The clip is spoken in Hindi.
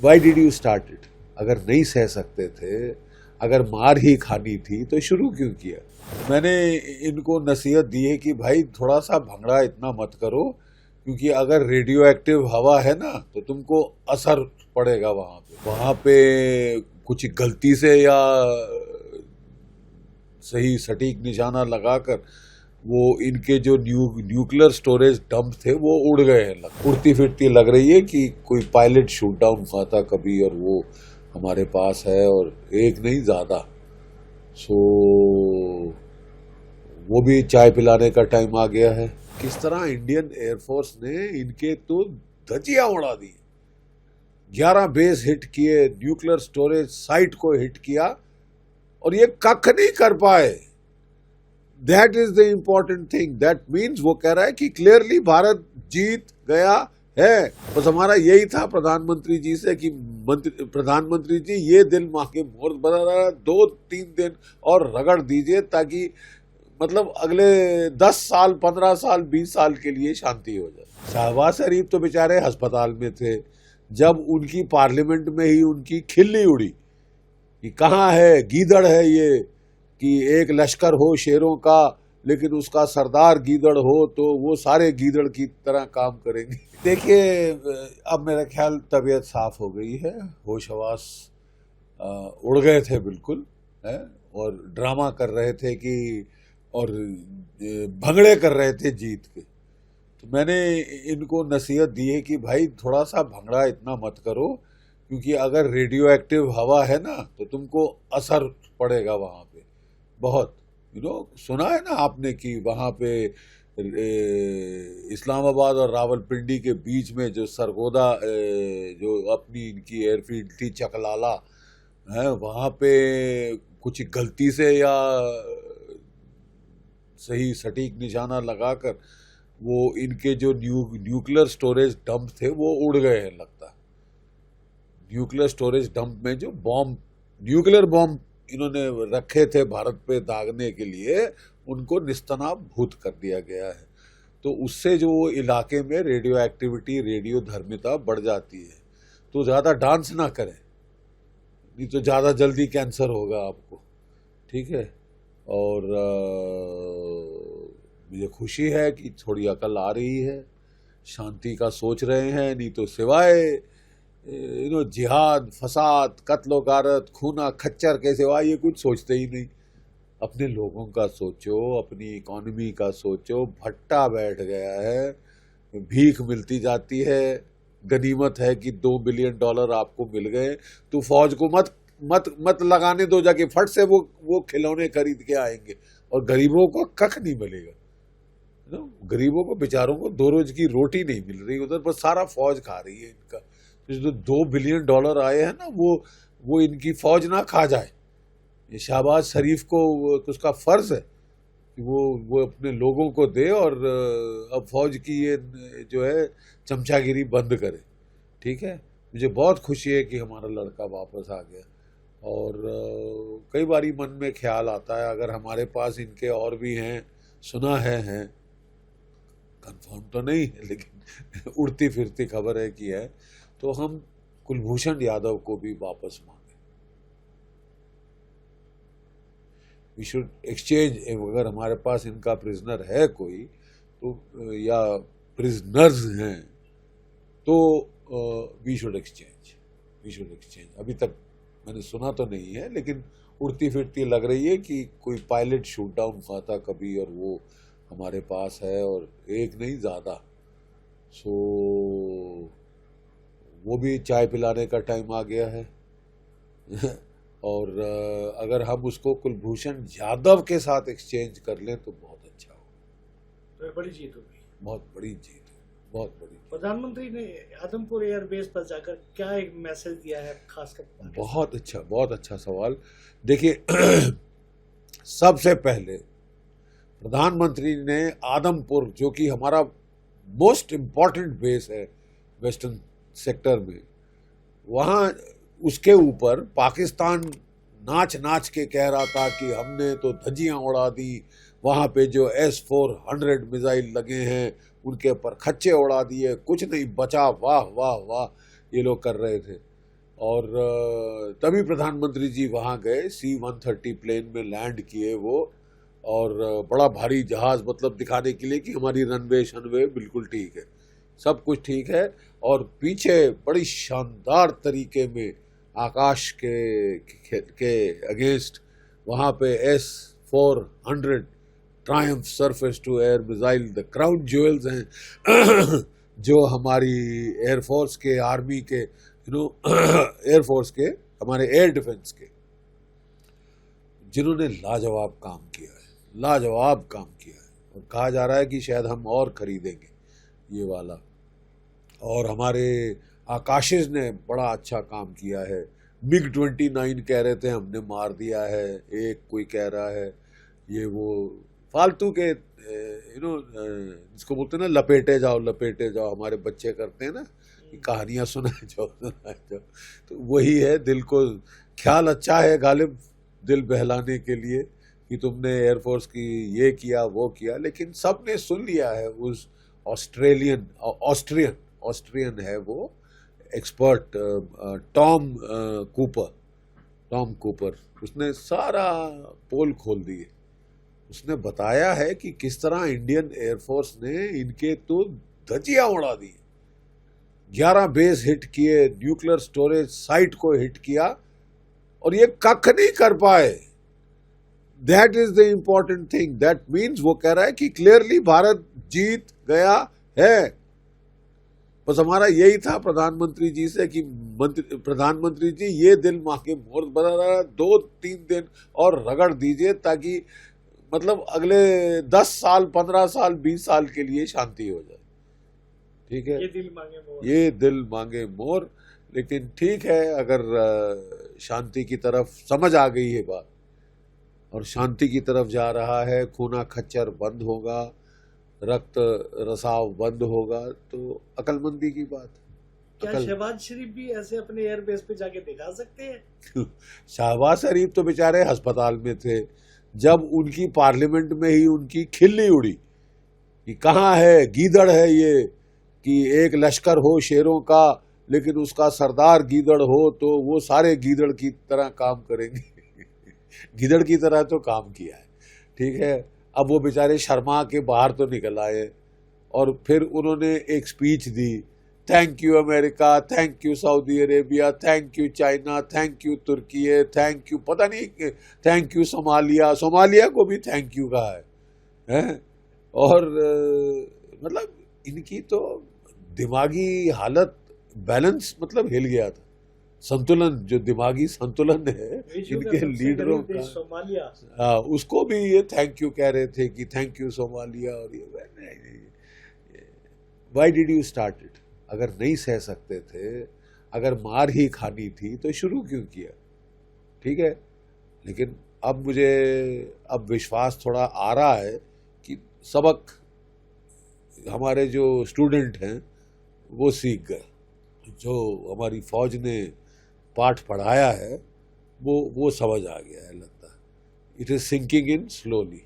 Why did you start it? अगर नहीं सह सकते थे, अगर मार ही खानी थी तो शुरू क्यों किया? मैंने इनको नसीहत दी है कि भाई थोड़ा सा भंगड़ा इतना मत करो, क्योंकि अगर रेडियो एक्टिव हवा है ना तो तुमको असर पड़ेगा वहां पे कुछ गलती से या सही सटीक निशाना लगाकर वो इनके जो न्यूक्लियर स्टोरेज डंप थे वो उड़ गए हैं। उड़ती फिरती लग रही है कि कोई पायलट शूट डाउन हुआ था कभी, और वो हमारे पास है, और एक नहीं ज्यादा। सो वो भी चाय पिलाने का टाइम आ गया है। किस तरह इंडियन एयरफोर्स ने इनके तो धजिया उड़ा दी। 11 बेस हिट किए, न्यूक्लियर स्टोरेज साइट को हिट किया, और ये कख नहीं कर पाए। That is the important thing. That means वो कह रहा है कि क्लियरली भारत जीत गया है। बस हमारा यही था प्रधानमंत्री जी से कि प्रधानमंत्री जी ये दिल मां के मोर बना रहा, 2-3 दिन और रगड़ दीजिए, ताकि मतलब अगले 10 साल, 15 साल, 20 साल के लिए शांति हो जाए। शहबाज शरीफ तो बेचारे अस्पताल में थे जब उनकी पार्लियामेंट में ही उनकी खिल्ली उड़ी कि कहाँ है गीदड़ है ये, कि एक लश्कर हो शेरों का लेकिन उसका सरदार गीदड़ हो तो वो सारे गीदड़ की तरह काम करेंगे। देखिए, अब मेरा ख्याल तबीयत साफ हो गई है, होश हवास उड़ गए थे बिल्कुल है, और ड्रामा कर रहे थे कि, और भंगड़े कर रहे थे जीत के। तो मैंने इनको नसीहत दी है कि भाई थोड़ा सा भंगड़ा इतना मत करो, क्योंकि अगर रेडियो एक्टिव हवा है ना तो तुमको असर पड़ेगा वहां पे बहुत। सुना है ना आपने कि वहां पे इस्लामाबाद और रावलपिंडी के बीच में जो सरगोदा जो अपनी इनकी एयरफील्ड थी चकलाला है, वहां पे कुछ गलती से या सही सटीक निशाना लगाकर वो इनके जो न्यूक्लियर स्टोरेज डंप थे वो उड़ गए हैं लगता है। न्यूक्लियर स्टोरेज डंप में जो न्यूक्लियर बॉम्ब इन्होंने रखे थे भारत पे दागने के लिए, उनको निस्तनाबूत कर दिया गया है। तो उससे जो वो इलाके में रेडियो एक्टिविटी, रेडियो धर्मिता बढ़ जाती है। तो ज्यादा डांस ना करें, नहीं तो ज्यादा जल्दी कैंसर होगा आपको, ठीक है। और मुझे खुशी है कि थोड़ी अकल आ रही है, शांति का सोच रहे हैं, नहीं तो सिवाय जिहाद, फसाद, कत्लो गारत, खूना खच्चर के सिवाय ये कुछ सोचते ही नहीं। अपने लोगों का सोचो, अपनी इकोनॉमी का सोचो। भट्टा बैठ गया है, भीख मिलती जाती है। गनीमत है कि $2 बिलियन आपको मिल गए, तो फौज को मत लगाने दो, जाके फट से वो खिलौने खरीद के आएंगे, और गरीबों को कख नहीं मिलेगा। गरीबों को, बेचारों को 2 रोज की रोटी नहीं मिल रही, उधर बस सारा फौज खा रही है इनका। जो $2 बिलियन आए हैं ना, वो इनकी फौज ना खा जाए। ये शहबाज शरीफ को तो उसका फर्ज है कि वो अपने लोगों को दे, और अब फौज की ये जो है चमचागिरी बंद करे, ठीक है। मुझे बहुत खुशी है कि हमारा लड़का वापस आ गया, और कई बारी मन में ख्याल आता है अगर हमारे पास इनके और भी हैं, सुना है, कंफर्म तो नहीं है लेकिन उड़ती फिरती खबर है कि है, तो हम कुलभूषण यादव को भी वापस मांगे। We should exchange. अगर हमारे पास इनका प्रिजनर है कोई, तो या प्रिजनर्स हैं, तो वी शुड एक्सचेंज। अभी तक मैंने सुना तो नहीं है, लेकिन उड़ती फिरती लग रही है कि कोई पायलट शूट डाउन हुआ था कभी, और वो हमारे पास है, और एक नहीं ज्यादा। सो वो भी चाय पिलाने का टाइम आ गया है। और अगर हम उसको कुलभूषण यादव के साथ एक्सचेंज कर लें तो बहुत अच्छा हो। तो बड़ी जीत होगी, बहुत बड़ी जीत, बहुत बड़ी। प्रधानमंत्री ने आदमपुर एयरबेस पर जाकर क्या एक मैसेज दिया है खासकर? बहुत अच्छा सवाल। देखिए, सबसे पहले प्रधानमंत्री ने आदमपुर, जो कि हमारा मोस्ट इम्पॉर्टेंट बेस है वेस्टर्न सेक्टर में, वहाँ उसके ऊपर पाकिस्तान नाच के कह रहा था कि हमने तो धज्जियां उड़ा दी, वहाँ पे जो S-400 मिसाइल लगे हैं उनके ऊपर खच्चे उड़ा दिए, कुछ नहीं बचा, वाह वाह वाह ये लोग कर रहे थे। और तभी प्रधानमंत्री जी वहाँ गए, C-130 प्लेन में लैंड किए वो, और बड़ा भारी जहाज, मतलब दिखाने के लिए कि हमारी रनवे शनवे बिल्कुल ठीक है, सब कुछ ठीक है। और पीछे बड़ी शानदार तरीके में आकाश के अगेंस्ट वहाँ पे S-400 Triumph surface to air missile, the crown jewels हैं जो हमारी एयरफोर्स के, आर्मी के, एयरफोर्स के, हमारे एयर डिफेंस के, जिन्होंने लाजवाब काम किया है, लाजवाब काम किया है। और कहा जा रहा है कि शायद हम और खरीदेंगे ये वाला। और हमारे आकाशिस ने बड़ा अच्छा काम किया है। MiG-29 कह रहे थे हमने मार दिया है, एक कोई कह रहा है ये वो फालतू के जिसको बोलते हैं ना, लपेटे जाओ, हमारे बच्चे करते हैं ना, कहानियां सुनाए जाओ। तो वही है, दिल को ख्याल अच्छा है गालिब, दिल बहलाने के लिए कि तुमने एयरफोर्स की ये किया वो किया, लेकिन सबने सुन लिया है। उस ऑस्ट्रियन है वो एक्सपर्ट, टॉम कूपर, उसने सारा पोल खोल दिए। उसने बताया है कि किस तरह इंडियन एयरफोर्स ने इनके तो धजिया उड़ा दी, 11 बेस हिट किए, न्यूक्लियर स्टोरेज साइट को हिट किया, और ये कख नहीं कर पाए। That is the important thing. That means वो कह रहा है कि क्लियरली भारत जीत गया है। बस हमारा यही था प्रधानमंत्री जी से कि प्रधानमंत्री जी ये दिल मांगे मोर बना रहा, 2-3 दिन और रगड़ दीजिए, ताकि मतलब अगले 10 साल, 15 साल, 20 साल के लिए शांति हो जाए। ठीक है, ये दिल मांगे मोर, ये दिल मांगे मोर। लेकिन ठीक है, अगर शांति की तरफ समझ आ गई है बात और शांति की तरफ जा रहा है, खूना खच्चर बंद होगा, रक्त रसाव बंद होगा, तो अकलमंदी की बात। क्या शहबाज शरीफ भी ऐसे अपने एयरबेस पे जाके दिखा सकते हैं? शहबाज शरीफ तो बेचारे अस्पताल में थे जब उनकी पार्लियामेंट में ही उनकी खिल्ली उड़ी कि कहाँ है गीदड़ है ये, कि एक लश्कर हो शेरों का लेकिन उसका सरदार गीदड़ हो तो वो सारे गीदड़ की तरह काम करेंगे। गीदड़ की तरह तो काम किया है, ठीक है। अब वो बेचारे शर्मा के बाहर तो निकल आए और फिर उन्होंने एक स्पीच दी, thank you America, thank you Saudi Arabia, thank you China, thank you Turkey, thank you पता नहीं, थैंक यू सोमालिया को भी थैंक यू कहा है? और मतलब इनकी तो दिमागी हालत, बैलेंस मतलब हिल गया था, संतुलन, जो दिमागी संतुलन है इनके लीडरों का, सोमालिया, उसको भी ये थैंक यू कह रहे थे कि थैंक यू सोमालिया। और ये why did you start it? अगर नहीं सह सकते थे, अगर मार ही खानी थी तो शुरू क्यों किया? ठीक है, लेकिन अब मुझे अब विश्वास थोड़ा आ रहा है कि सबक हमारे जो स्टूडेंट हैं वो सीख गए, जो हमारी फौज ने पाठ पढ़ाया है वो समझ आ गया है, लगता है it is sinking in slowly.